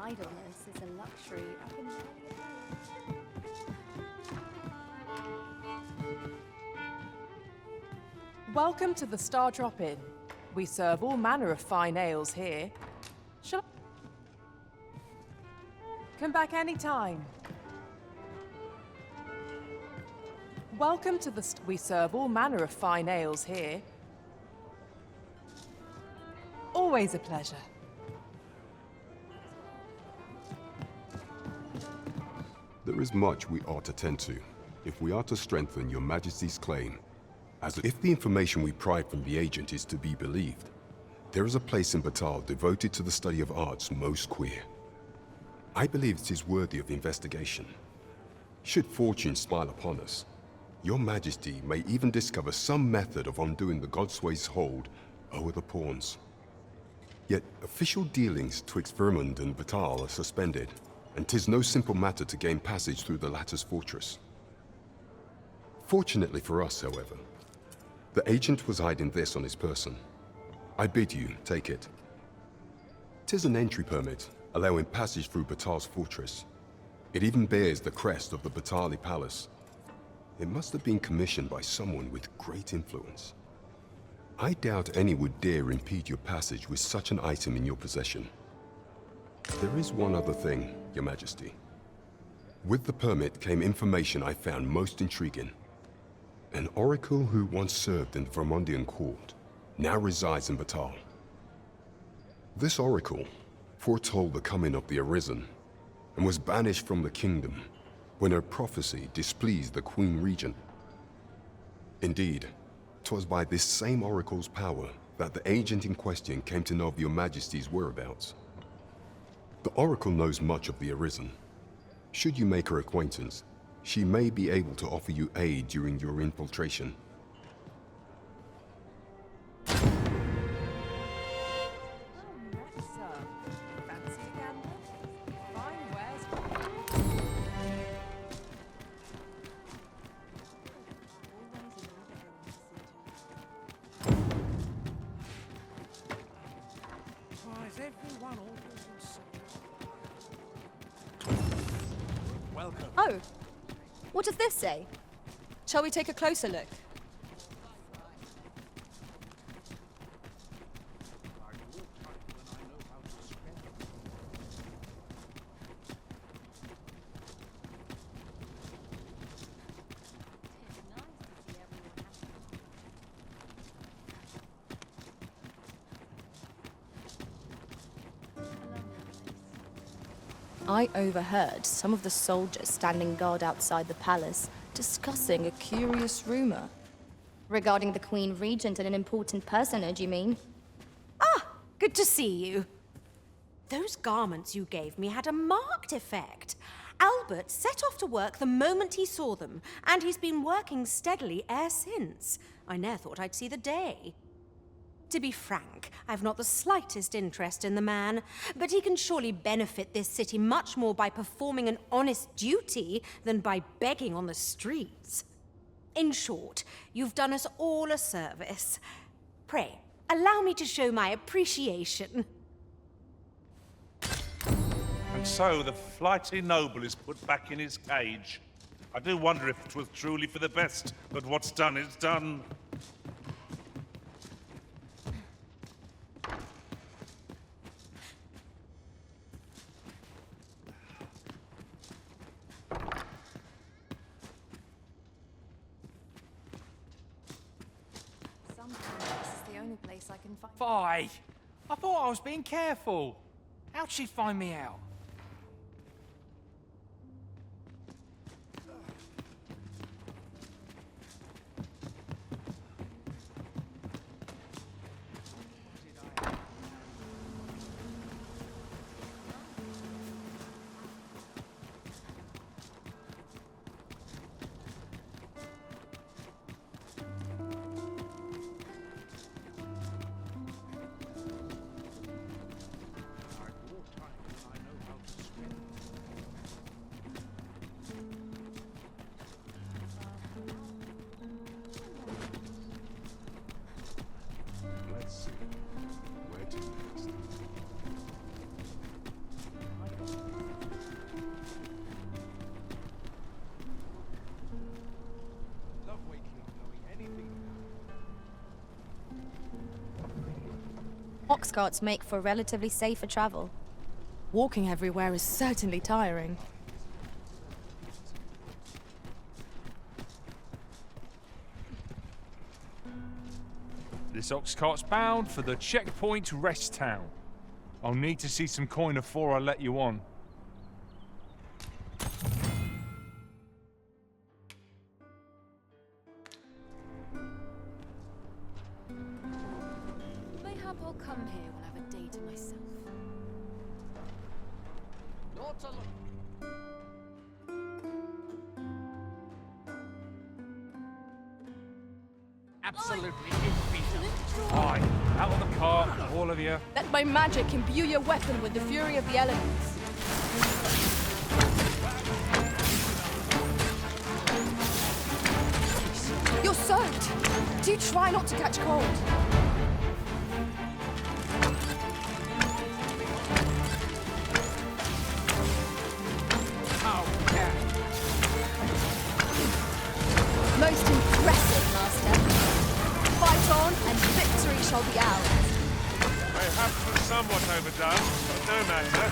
Idleness is a luxury I can rarely afford. Welcome to the Star Drop-In. We serve all manner of fine ales here. Shall I... Come back anytime. Welcome to the... We serve all manner of fine ales here. Always a pleasure. There is much we ought to tend to, if we are to strengthen your Majesty's claim. As if the information we pry from the agent is to be believed, there is a place in Batal devoted to the study of arts most queer. I believe it is worthy of investigation. Should fortune smile upon us, your Majesty may even discover some method of undoing the Godsway's hold over the pawns. Yet official dealings twixt Vermund and Batal are suspended, and 'tis no simple matter to gain passage through the latter's fortress. Fortunately for us, however, the agent was hiding this on his person. I bid you take it. 'Tis an entry permit, allowing passage through Batal's fortress. It even bears the crest of the Batali Palace. It must have been commissioned by someone with great influence. I doubt any would dare impede your passage with such an item in your possession. There is one other thing, Your Majesty. With the permit came information I found most intriguing. An oracle who once served in the Vermundian court now resides in Batal. This oracle foretold the coming of the Arisen and was banished from the kingdom when her prophecy displeased the Queen Regent. Indeed, 'twas by this same oracle's power that the agent in question came to know of your Majesty's whereabouts. The oracle knows much of the Arisen. Should you make her acquaintance, she may be able to offer you aid during your infiltration. Oh, what does this say? Shall we take a closer look? I overheard some of the soldiers standing guard outside the palace discussing a curious rumor. Regarding the Queen Regent and an important personage, you mean? Ah, good to see you. Those garments you gave me had a marked effect. Albert set off to work the moment he saw them, and he's been working steadily e'er since. I ne'er thought I'd see the day. To be frank, I've not the slightest interest in the man, but he can surely benefit this city much more by performing an honest duty than by begging on the streets. In short, you've done us all a service. Pray, allow me to show my appreciation. And so the flighty noble is put back in his cage. I do wonder if it was truly for the best, but what's done is done. Place I can find. Fie! I thought I was being careful. How'd she find me out? Ox carts make for relatively safer travel. Walking everywhere is certainly tiring. This ox cart's bound for the checkpoint rest town. I'll need to see some coin before I let you on. Mayhap I'll come here when I have a day to myself. Absolutely infeasible. Fine, out of the car, all of you. Let my magic imbue your weapon with the fury of the elements. You're soaked! Do try not to catch cold. Most impressive, Master. Fight on, and victory shall be ours. Perhaps was somewhat overdone, but no matter.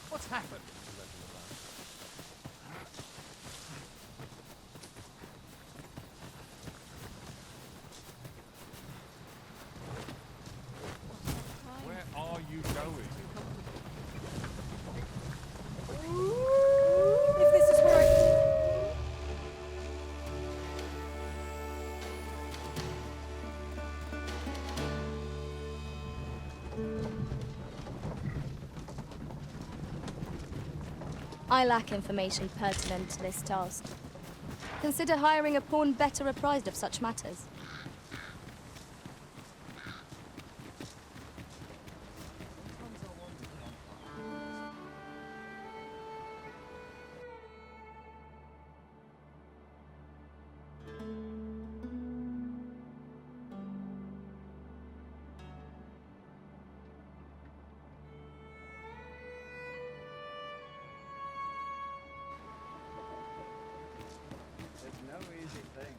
What's happened? Where are you going? If this is where I... I lack information pertinent to this task. Consider hiring a pawn better apprised of such matters. It's no easy thing,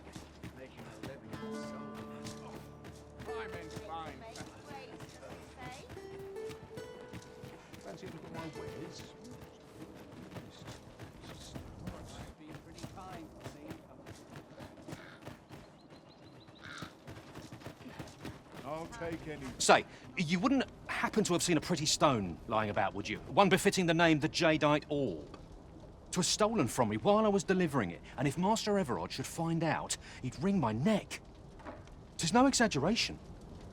making a living as a soldier. Climbing's fine. Fancy looking at my wares? Must be pretty kind for me. I'll take any. Say, you wouldn't happen to have seen a pretty stone lying about, would you? One befitting the name the Jadeite Orb. 'Twas stolen from me while I was delivering it, and if Master Everard should find out, he'd wring my neck. 'Tis no exaggeration.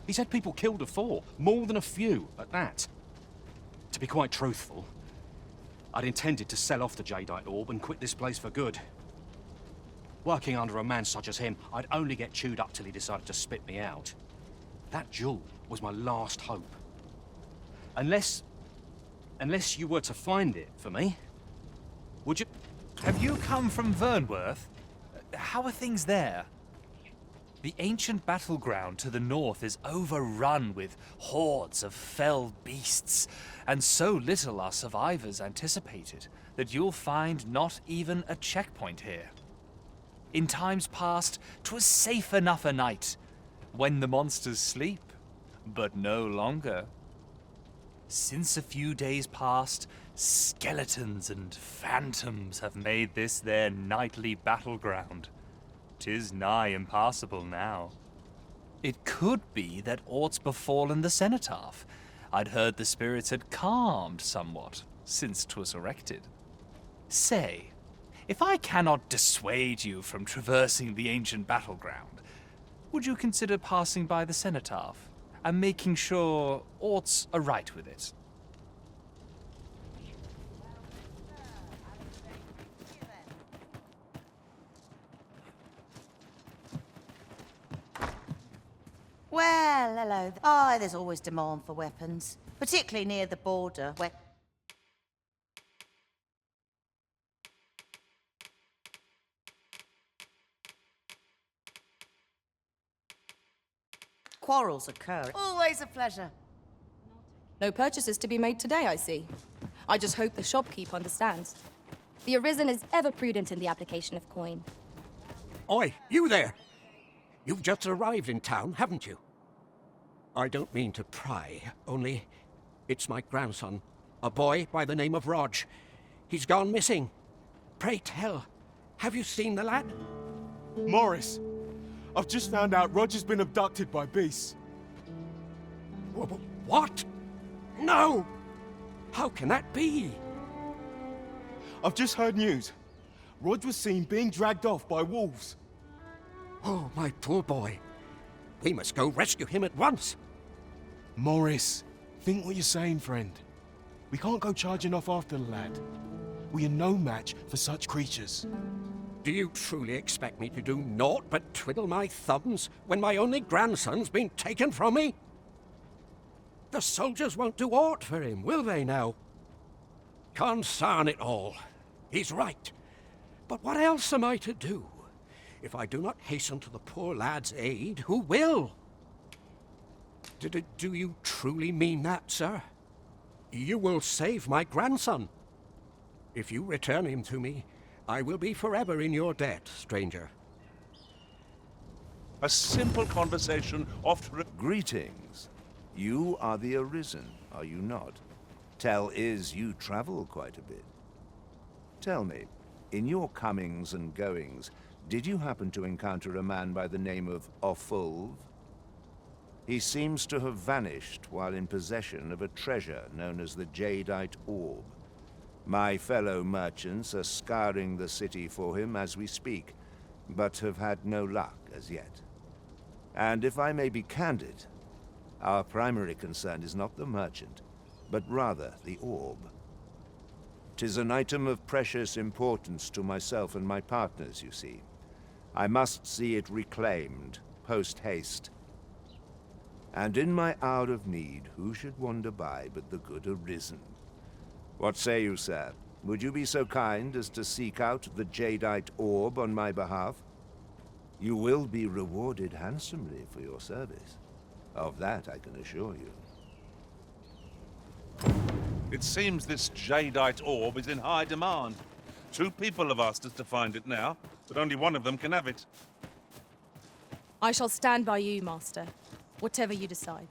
He's had people killed afore, more than a few at that. To be quite truthful, I'd intended to sell off the Jadeite Orb and quit this place for good. Working under a man such as him, I'd only get chewed up till he decided to spit me out. That jewel was my last hope. Unless you were to find it for me, would you? Have you come from Vernworth? How are things there? The ancient battleground to the north is overrun with hordes of fell beasts, and so little are survivors anticipated that you'll find not even a checkpoint here. In times past, 'twas safe enough a night, when the monsters sleep, but no longer. Since a few days past, skeletons and phantoms have made this their nightly battleground. 'Tis nigh impassable now. It could be that aught's befallen the cenotaph. I'd heard the spirits had calmed somewhat since 'twas erected. Say, if I cannot dissuade you from traversing the ancient battleground, would you consider passing by the cenotaph and making sure aught's aright with it? Well, hello. Oh, there's always demand for weapons, particularly near the border, where... Quarrels occur. Always a pleasure. No purchases to be made today, I see. I just hope the shopkeep understands. The Arisen is ever prudent in the application of coin. Oi, you there! You've just arrived in town, haven't you? I don't mean to pry, only it's my grandson, a boy by the name of Rog. He's gone missing. Pray tell, have you seen the lad? Morris, I've just found out Roger's been abducted by beasts. What? No! How can that be? I've just heard news. Rog was seen being dragged off by wolves. Oh, my poor boy. We must go rescue him at once. Morris, think what you're saying, friend. We can't go charging off after the lad. We are no match for such creatures. Do you truly expect me to do naught but twiddle my thumbs when my only grandson's been taken from me? The soldiers won't do aught for him, will they now? Consarn it all. He's right. But what else am I to do? If I do not hasten to the poor lad's aid, who will? Do you truly mean that, sir? You will save my grandson. If you return him to me, I will be forever in your debt, stranger. A simple conversation often... Greetings. You are the Arisen, are you not? Tell is you travel quite a bit. Tell me, in your comings and goings, did you happen to encounter a man by the name of Ofulv? He seems to have vanished while in possession of a treasure known as the Jadeite Orb. My fellow merchants are scouring the city for him as we speak, but have had no luck as yet. And if I may be candid, our primary concern is not the merchant, but rather the orb. 'Tis an item of precious importance to myself and my partners, you see. I must see it reclaimed, post-haste. And in my hour of need, who should wander by but the good Arisen? What say you, sir? Would you be so kind as to seek out the Jadeite Orb on my behalf? You will be rewarded handsomely for your service. Of that I can assure you. It seems this Jadeite Orb is in high demand. 2 people have asked us to find it now, but only one of them can have it. I shall stand by you, Master. Whatever you decide.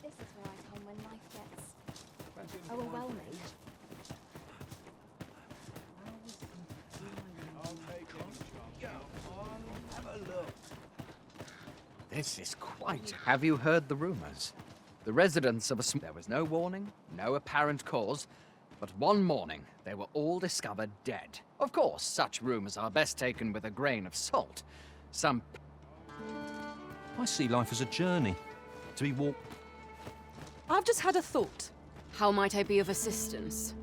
This is where I come when life gets overwhelming. This is quite... Have you heard the rumors? The residents of a There was no warning, no apparent cause, but one morning they were all discovered dead. Of course, such rumors are best taken with a grain of salt. Some... I see life as a journey, to be walked... I've just had a thought. How might I be of assistance?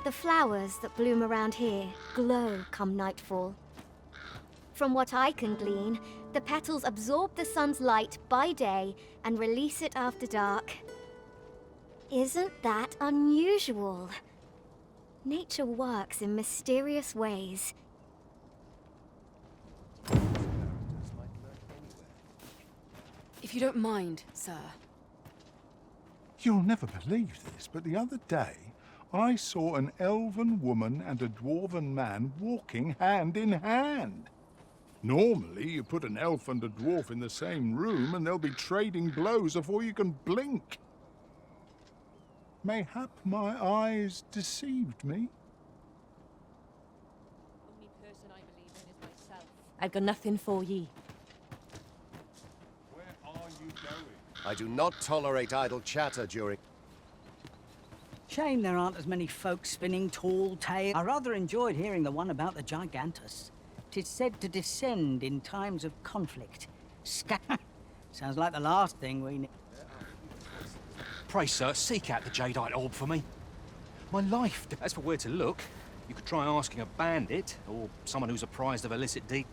The flowers that bloom around here glow come nightfall. From what I can glean, the petals absorb the sun's light by day and release it after dark. Isn't that unusual? Nature works in mysterious ways. If you don't mind, sir. You'll never believe this, but the other day, I saw an elven woman and a dwarven man walking hand in hand. Normally, you put an elf and a dwarf in the same room and they'll be trading blows before you can blink. Mayhap my eyes deceived me. Only person I believe in is myself. I've got nothing for ye. Where are you going? I do not tolerate idle chatter during... Shame there aren't as many folk spinning tall tales. I rather enjoyed hearing the one about the Gigantus. 'Tis said to descend in times of conflict. Sounds like the last thing we need. Pray, sir, seek out the Jadeite Orb for me. My life. As for where to look, you could try asking a bandit or someone who's apprised of illicit deed.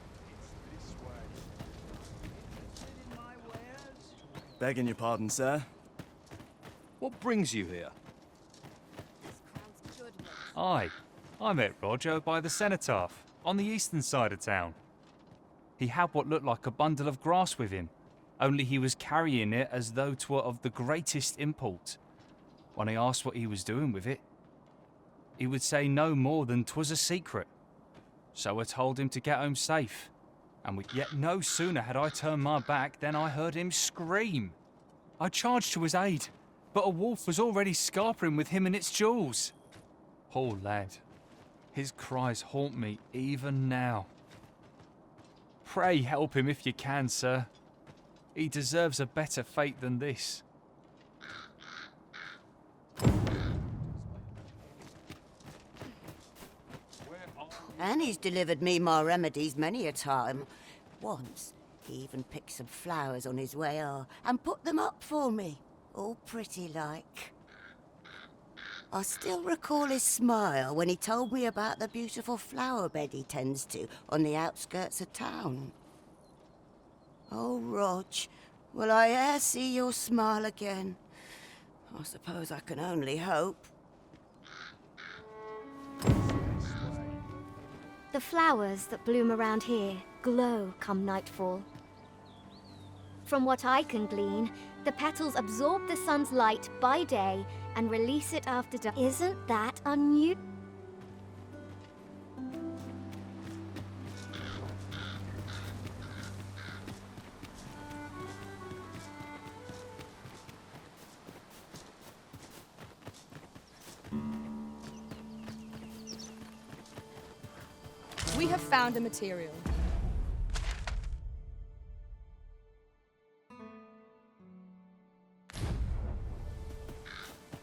Begging your pardon, sir. What brings you here? I met Roger by the cenotaph, on the eastern side of town. He had what looked like a bundle of grass with him, only he was carrying it as though 'twere of the greatest import. When I asked what he was doing with it, he would say no more than 'twas a secret. So I told him to get home safe, and yet no sooner had I turned my back than I heard him scream. I charged to his aid, but a wolf was already scarpering with him and its jewels. Poor lad. His cries haunt me even now. Pray help him if you can, sir. He deserves a better fate than this. And he's delivered me my remedies many a time. Once, he even picked some flowers on his way and put them up for me, all pretty like. I still recall his smile when he told me about the beautiful flower bed he tends to on the outskirts of town. Oh, Rog, will I e'er see your smile again? I suppose I can only hope. The flowers that bloom around here glow come nightfall. From what I can glean, the petals absorb the sun's light by day and release it after dark. Isn't that unusual? We have found a material.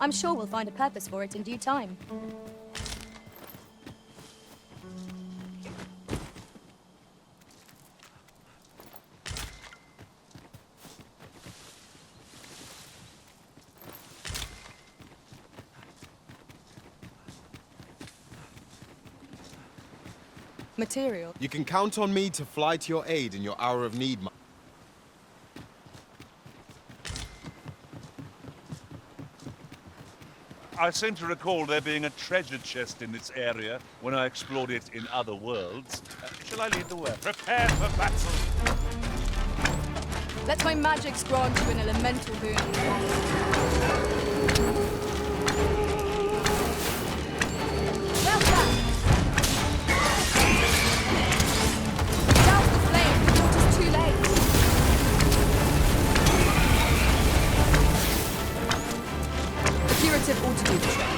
I'm sure we'll find a purpose for it in due time. Material. You can count on me to fly to your aid in your hour of need, I seem to recall there being a treasure chest in this area when I explored it in other worlds. Shall I lead the way? Prepare for battle! Let my magics grant you an elemental boon. Well done! Douse the flame before it is too late. The curative ought to do the trick.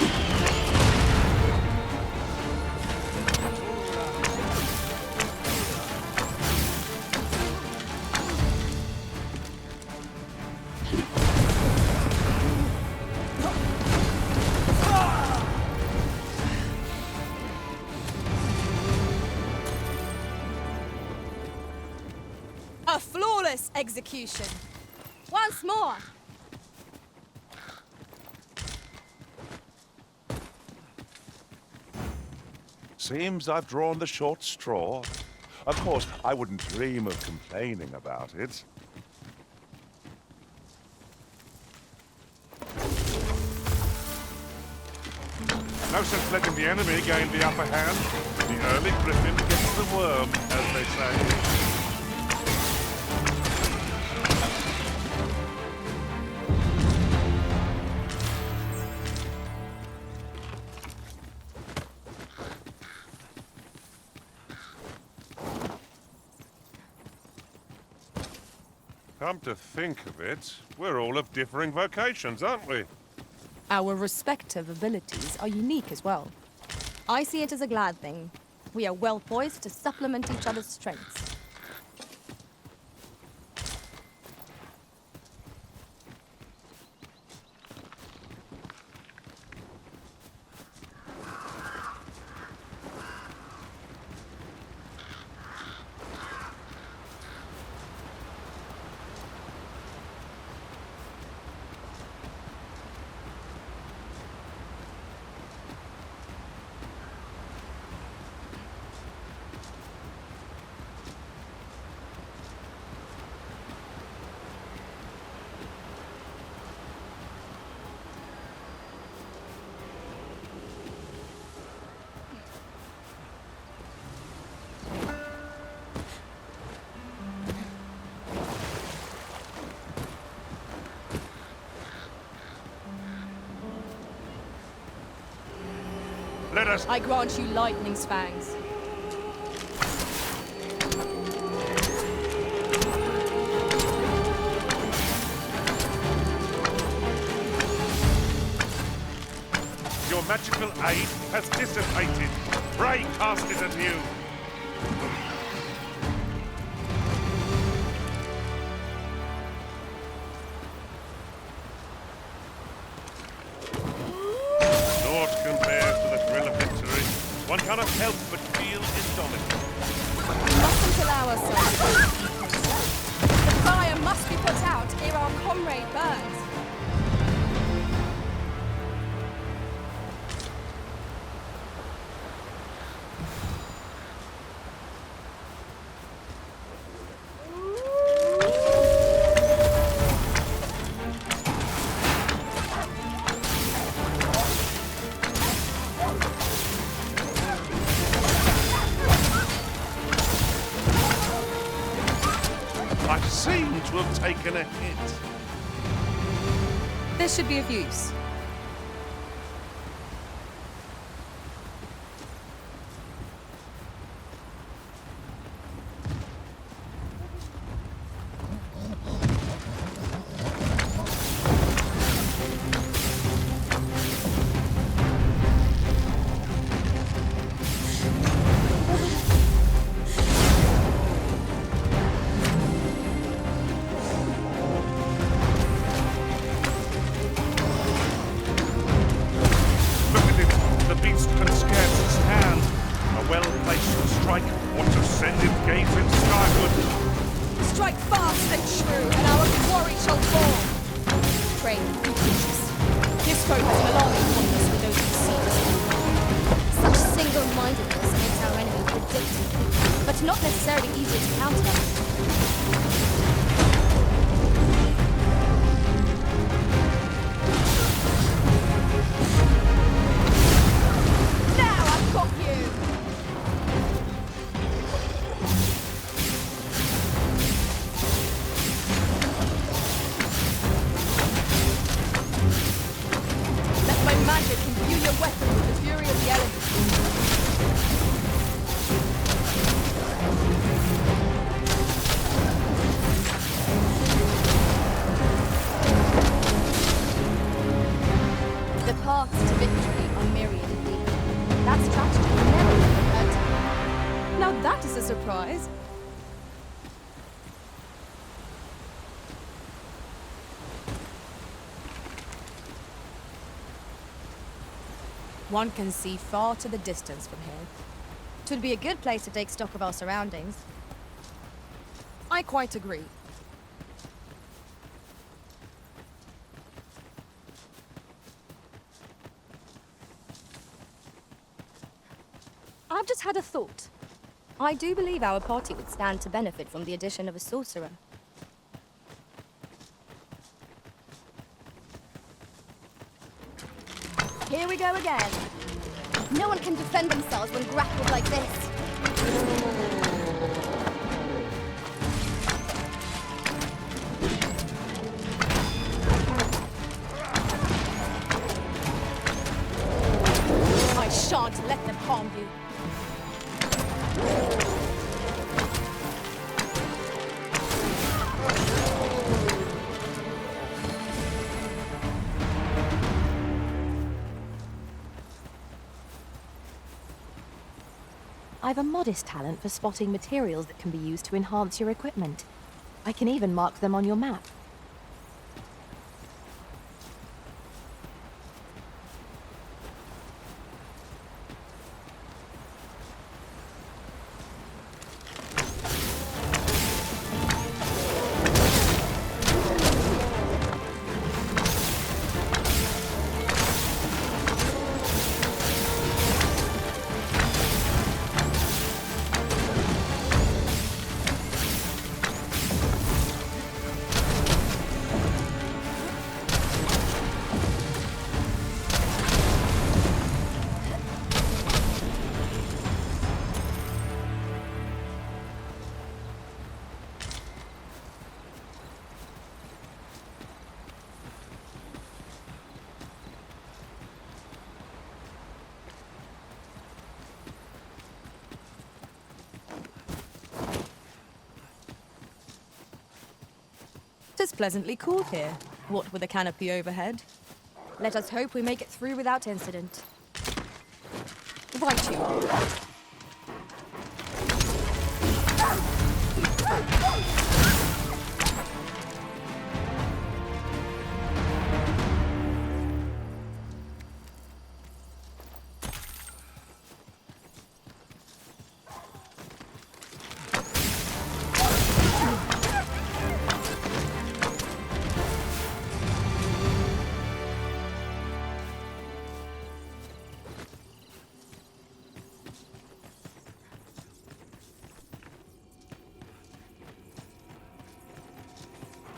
A flawless execution. Once more. Seems I've drawn the short straw. Of course, I wouldn't dream of complaining about it. No sense letting the enemy gain the upper hand. The early griffin gets the worm, as they say. Come to think of it, we're all of differing vocations, aren't we? Our respective abilities are unique as well. I see it as a glad thing. We are well poised to supplement each other's strengths. let us... I grant you lightning's fangs. Your magical aid has dissipated. Pray cast it anew. Naught compares to the thrill of victory. One cannot help but feel indomitable. We mustn't allow ourselves. The fire must be put out ere our comrade burns. I seem to have taken a hit. This should be of use. Look at it. The beast can scarce stand. A well-placed strike ought to send it gazing skyward. Strike fast and true, and our quarry shall fall. Pray, be cautious. This foe has malign upon us with those who see us. Such single-mindedness makes our enemy predictable, but not necessarily easy to counter. Now I've got you! Let my magic imbue your weapon with the fury of the elements. The paths to victory are myriad indeed. That strategy never occurred to me. Now that is a surprise. One can see far to the distance from here. Twould be a good place to take stock of our surroundings. I quite agree. I've just had a thought. I do believe our party would stand to benefit from the addition of a sorcerer. Here we go again. No one can defend themselves when grappled like this. I shan't let them harm you. I've a modest talent for spotting materials that can be used to enhance your equipment. I can even mark them on your map. It's pleasantly cool here, what with a canopy overhead. Let us hope we make it through without incident. Right you are.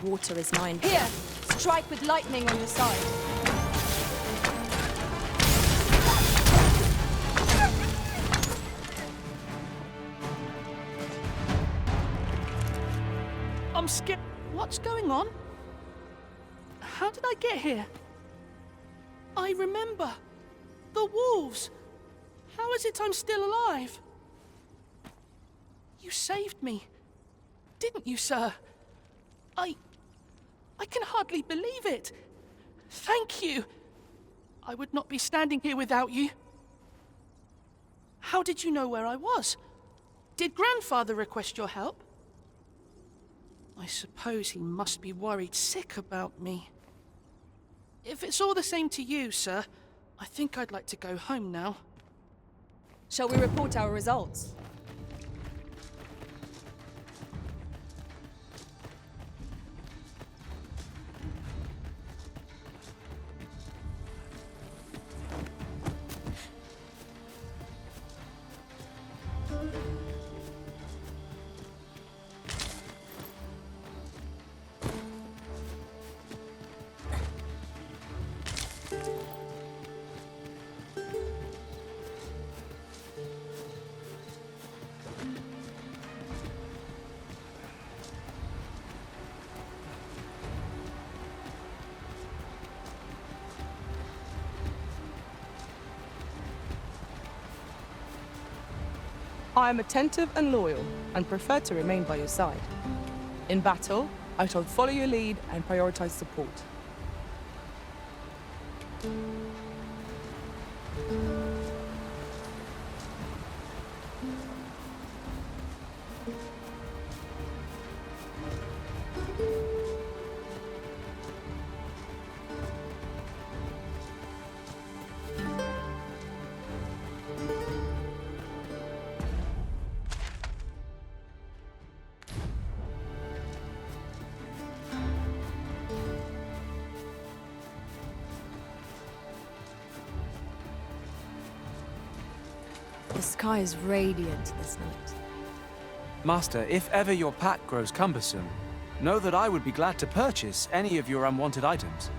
Water is mine. Here! Strike with lightning on your side. I'm scared. What's going on? How did I get here? I remember. The wolves. How is it I'm still alive? You saved me. Didn't you, sir? I can hardly believe it. Thank you. I would not be standing here without you. How did you know where I was? Did Grandfather request your help? I suppose he must be worried sick about me. If it's all the same to you, sir, I think I'd like to go home now. Shall we report our results? I am attentive and loyal, and prefer to remain by your side. In battle, I shall follow your lead and prioritize support. The sky is radiant this night. Master, if ever your pack grows cumbersome, know that I would be glad to purchase any of your unwanted items.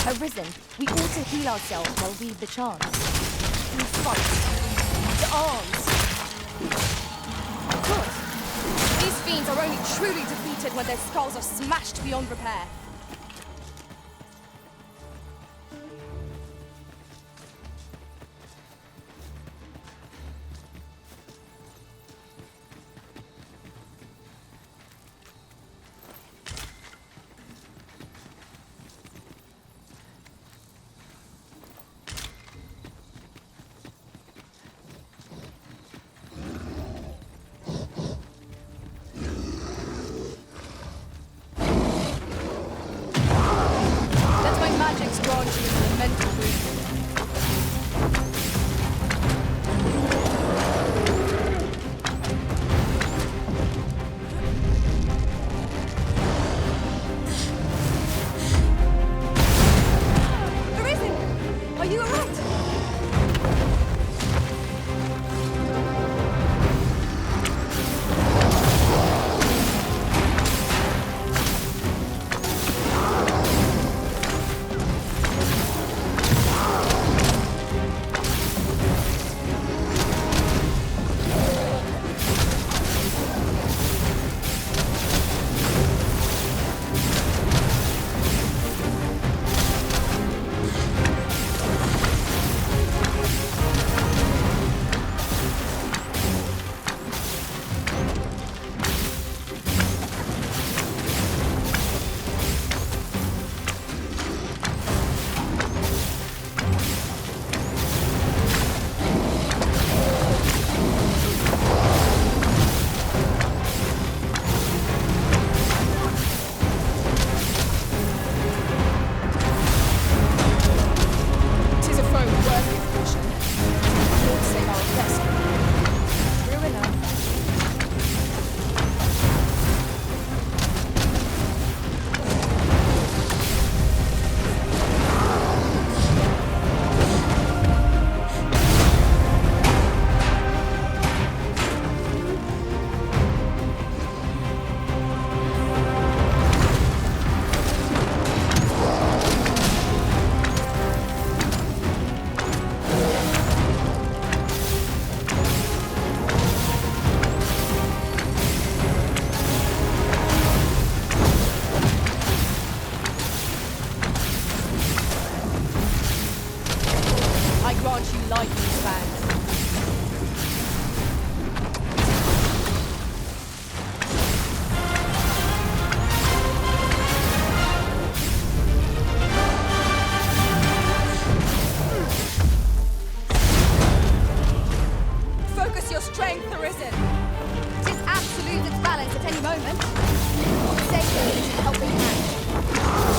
Arisen, we ought to heal ourselves while we've the chance. We fight. To arms! Good. These fiends are only truly defeated when their skulls are smashed beyond repair. moment. Say that it's a helping hand.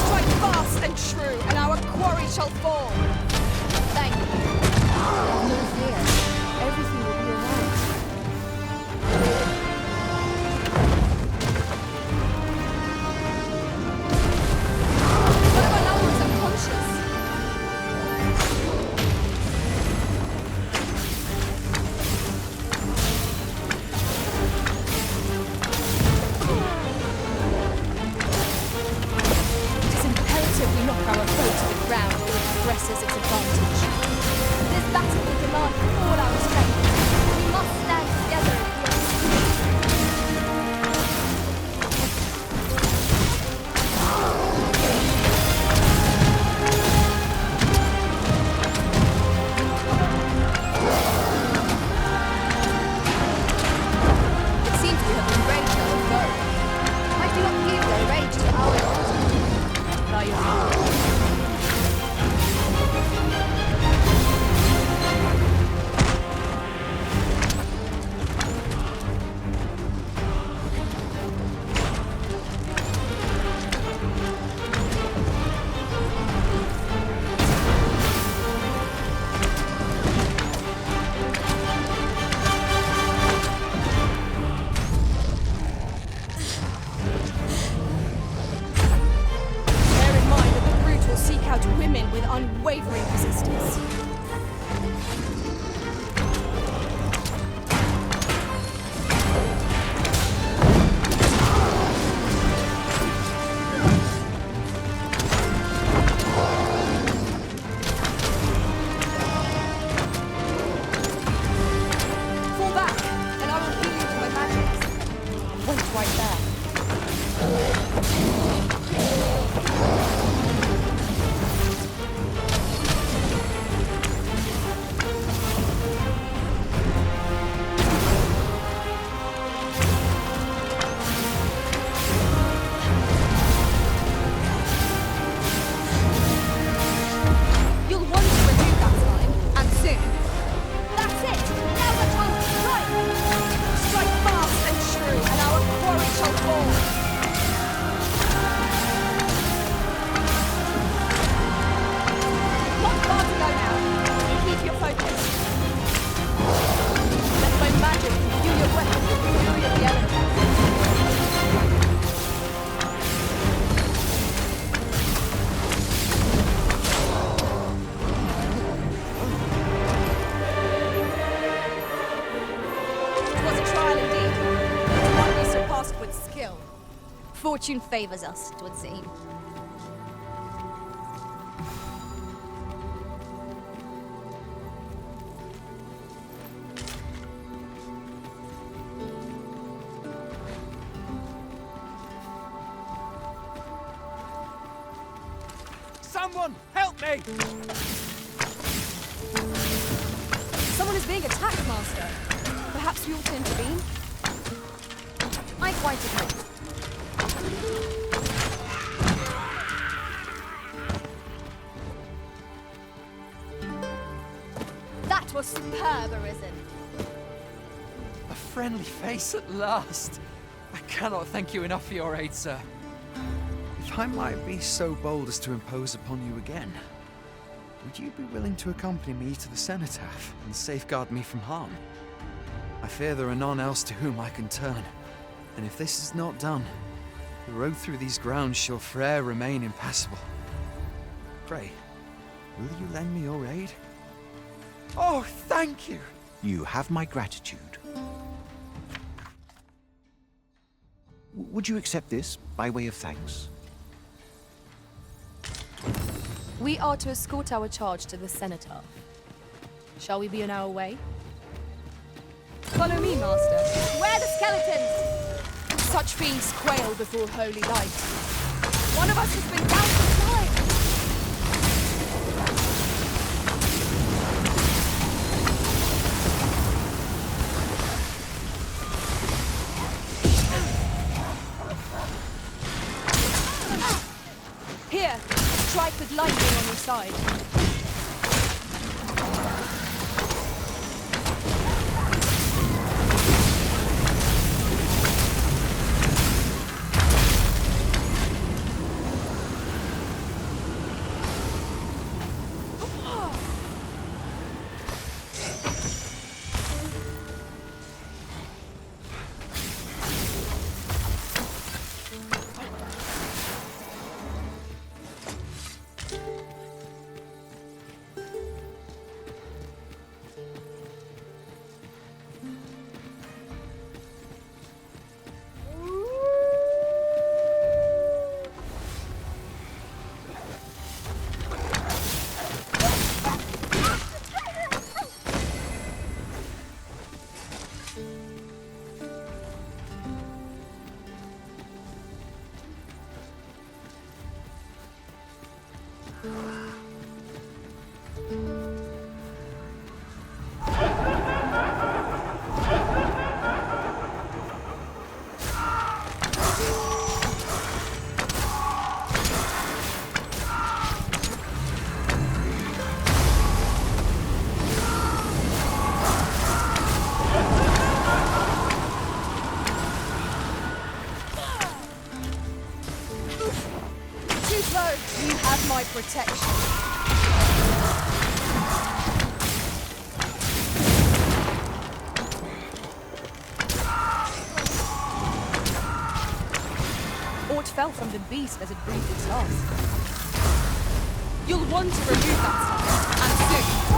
Strike fast and true, and our quarry shall fall. Thank you. No fear. Everything will be alright. What if another is unconscious? It is imperative we knock our foe to the ground or it presses its advantage. This battle will demand all our strength. We must stand together against It seems we have enraged our foe. Might we not give their rage to our order? By your hand. Bear in mind that the brute will seek out women with unwavering resistance. Fall back, and I will heal you with my magics. Wait right there. You'll want to renew that time, and soon. That's it! Now's the time to strike! Strike fast and true, and our quarry shall fall. Not far to go now. Keep your focus. Let my magic imbue your weapon with the fury of the elements. It was a trial indeed. One we surpassed with skill. Fortune favors us, it would seem. Someone help me! Someone is being attacked, Master. Perhaps we ought to intervene? I quite agree. That was superb, Arisen. A friendly face at last. I cannot thank you enough for your aid, sir. If I might be so bold as to impose upon you again, would you be willing to accompany me to the cenotaph and safeguard me from harm? I fear there are none else to whom I can turn, and if this is not done, the road through these grounds shall fore'er remain impassable. Pray, will you lend me your aid? Oh, thank you! You have my gratitude. Would you accept this by way of thanks? We are to escort our charge to the cenotaph. Shall we be on our way? Follow me, Master. Where are the skeletons? Such fiends quail before holy light. One of us has been down for time. Here, strike with lightning on your side. Glow, you have my protection. Aught fell from the beast as it breathed its last. You'll want to remove that sign, and soon.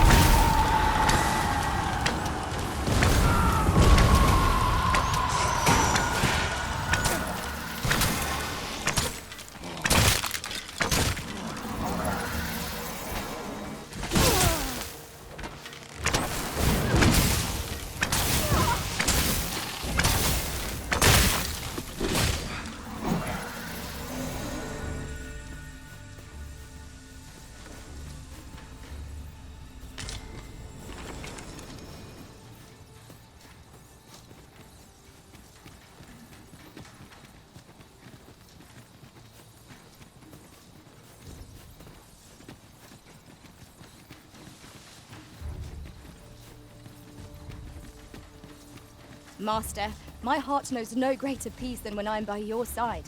Master, my heart knows no greater peace than when I am by your side.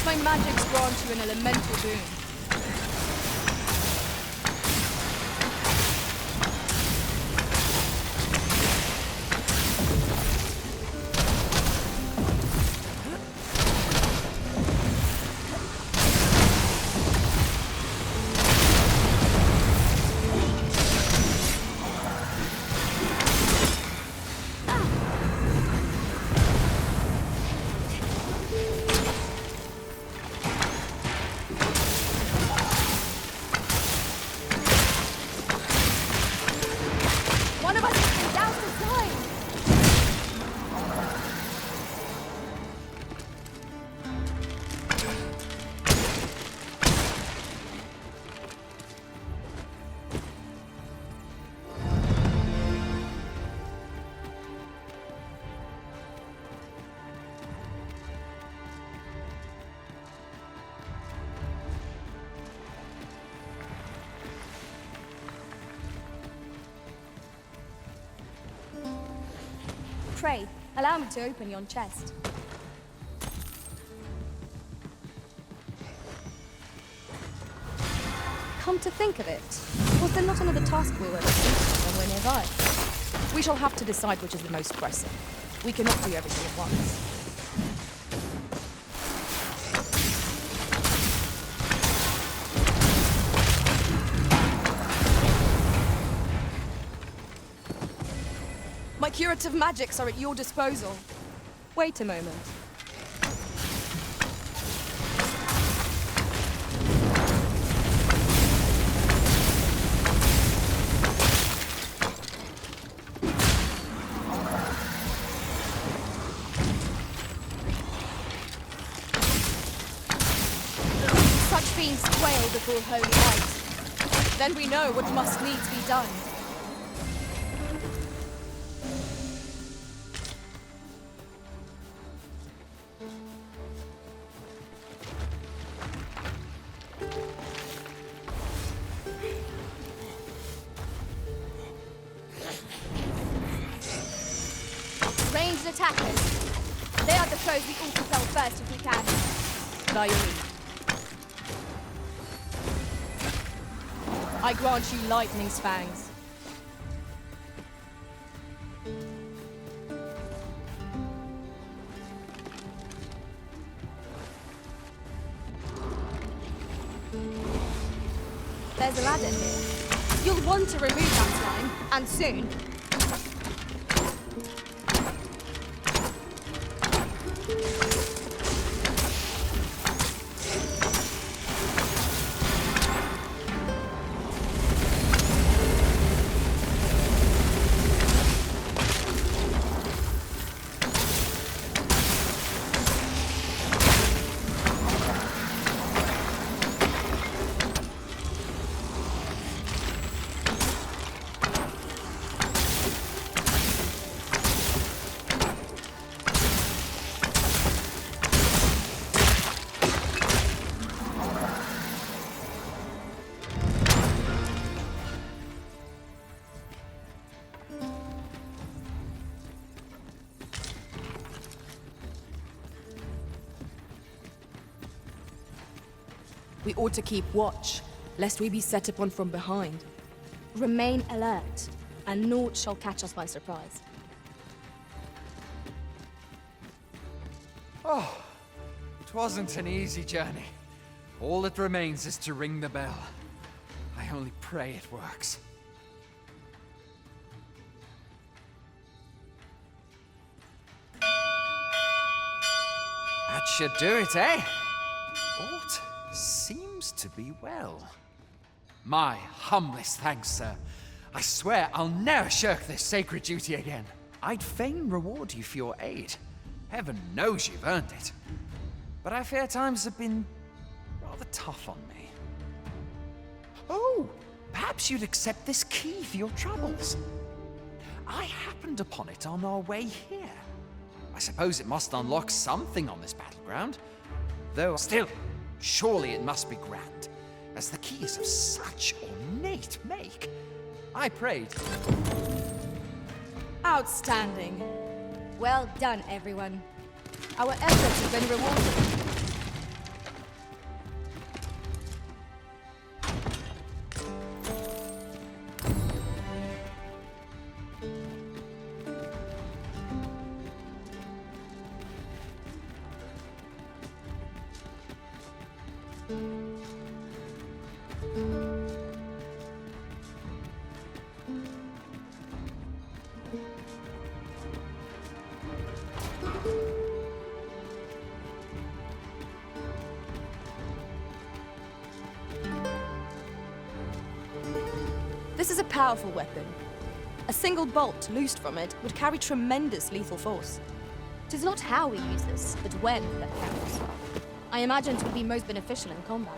My magics grant you an elemental boon. Pray, allow me to open yon chest. Come to think of it, was there not another task we were completing when we're nearby? We shall have to decide which is the most pressing. We cannot do everything at once. My curative magics are at your disposal. Wait a moment. Such fiends quail before holy light. Then we know what must needs be done. Ranged attackers. They are the foes we ought to fell first if we can. By your leave. I grant you lightning's fangs. There's a ladder here. You'll want to remove that slime, and soon. We ought to keep watch, lest we be set upon from behind. Remain alert, and naught shall catch us by surprise. Oh, it wasn't an easy journey. All that remains is to ring the bell. I only pray it works. That should do it, eh? Aught seems to be well. My humblest thanks, sir. I swear I'll never shirk this sacred duty again. I'd fain reward you for your aid. Heaven knows you've earned it. But I fear times have been rather tough on me. Oh, perhaps you'd accept this key for your troubles. I happened upon it on our way here. I suppose it must unlock something on this battleground. Though still, surely it must be grand, as the key is of such ornate make. I prayed. Outstanding. Well done, everyone. Our efforts have been rewarded. This is a powerful weapon. A single bolt loosed from it would carry tremendous lethal force. It is not how we use this, but when that counts. I imagine it would be most beneficial in combat.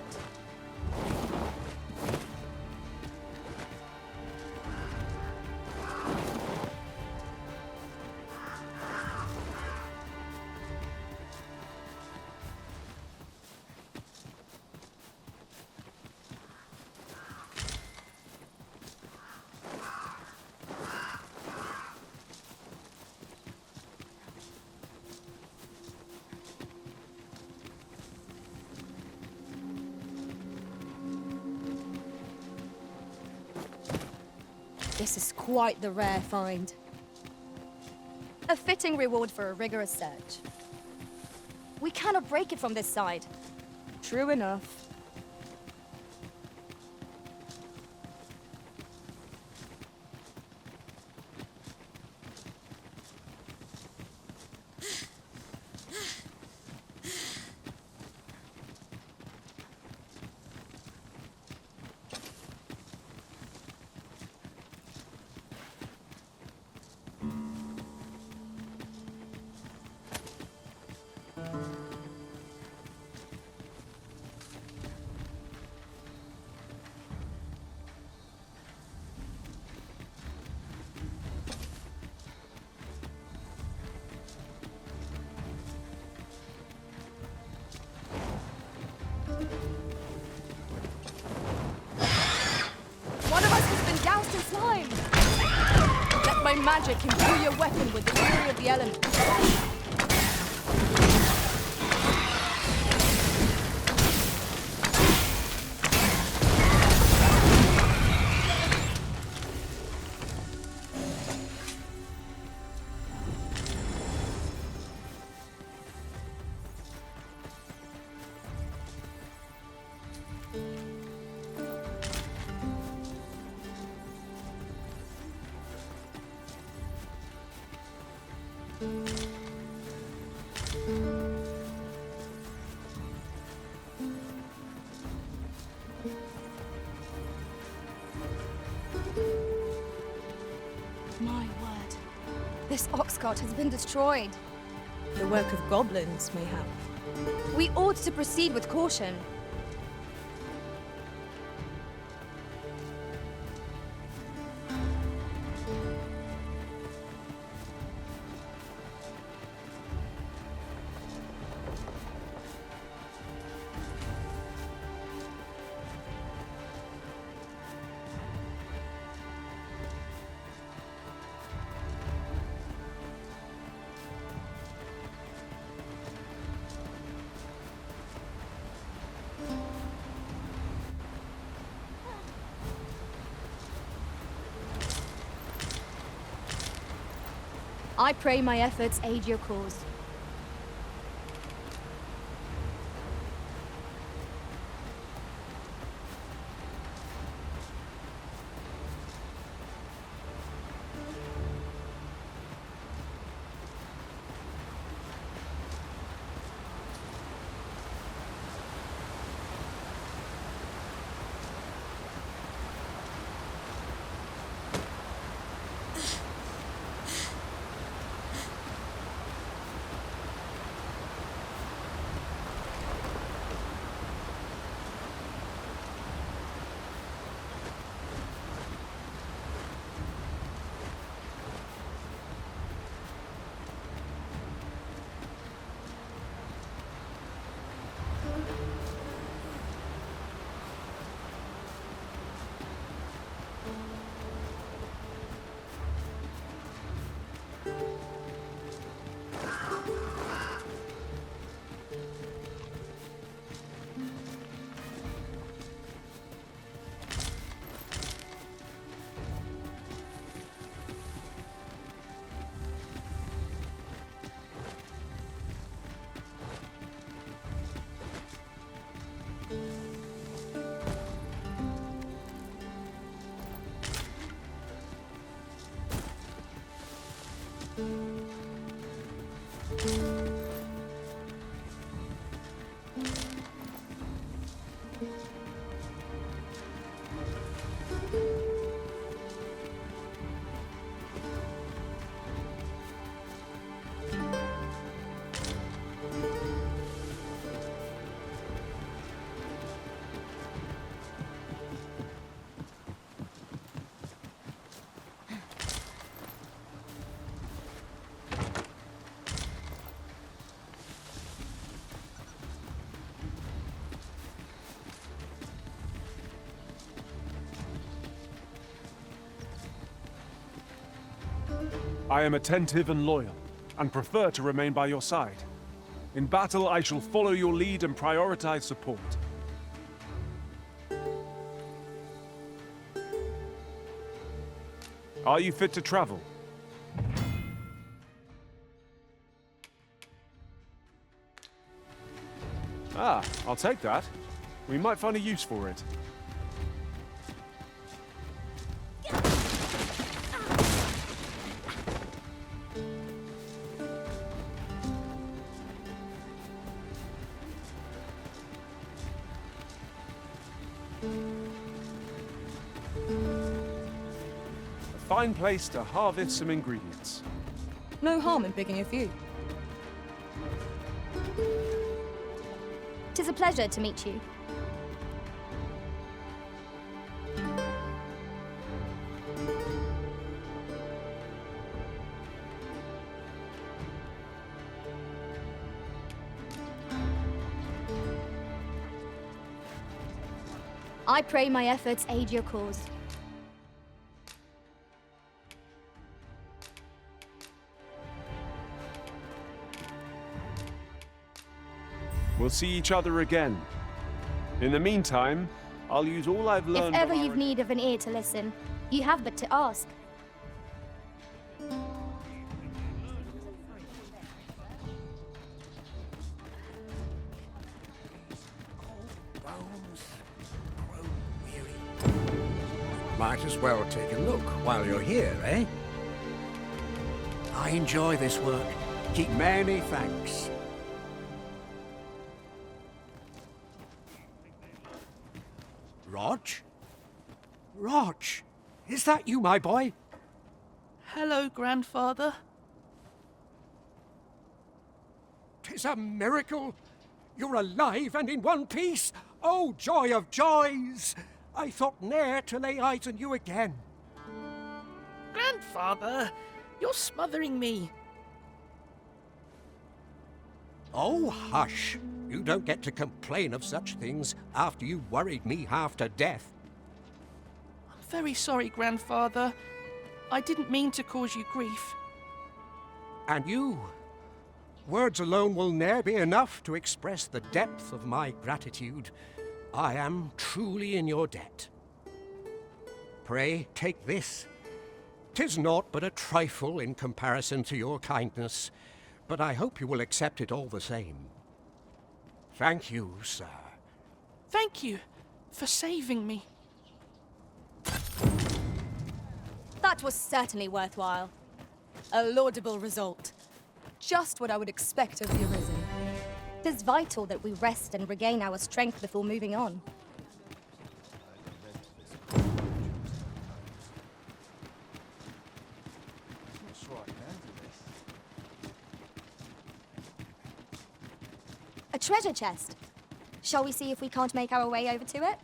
This is quite the rare find. A fitting reward for a rigorous search. We cannot break it from this side. True enough. One of us has been doused in slime! Let my magic imbue your weapon with the fury of the elements. My word. This ox cart has been destroyed. The work of goblins, mayhap. We ought to proceed with caution. I pray my efforts aid your cause. I am attentive and loyal, and prefer to remain by your side. In battle, I shall follow your lead and prioritize support. Are you fit to travel? Ah, I'll take that. We might find a use for it. Fine place to harvest some ingredients. No harm in picking a few. 'Tis a pleasure to meet you. I pray my efforts aid your cause. We'll see each other again. In the meantime, I'll use all I've learned. If ever you've need of an ear to listen, you have but to ask. Might as well take a look while you're here, eh? I enjoy this work. Keep many thanks. Rog? Rog, is that you, my boy? Hello, Grandfather. 'Tis a miracle. You're alive and in one piece. Oh, joy of joys! I thought ne'er to lay eyes on you again. Grandfather, you're smothering me. Oh, hush. You don't get to complain of such things after you worried me half to death. I'm very sorry, Grandfather. I didn't mean to cause you grief. And you? Words alone will ne'er be enough to express the depth of my gratitude. I am truly in your debt. Pray, take this. 'Tis naught but a trifle in comparison to your kindness, but I hope you will accept it all the same. Thank you, sir. Thank you for saving me. That was certainly worthwhile. A laudable result. Just what I would expect of the Arisen. It is vital that we rest and regain our strength before moving on. A treasure chest. Shall we see if we can't make our way over to it?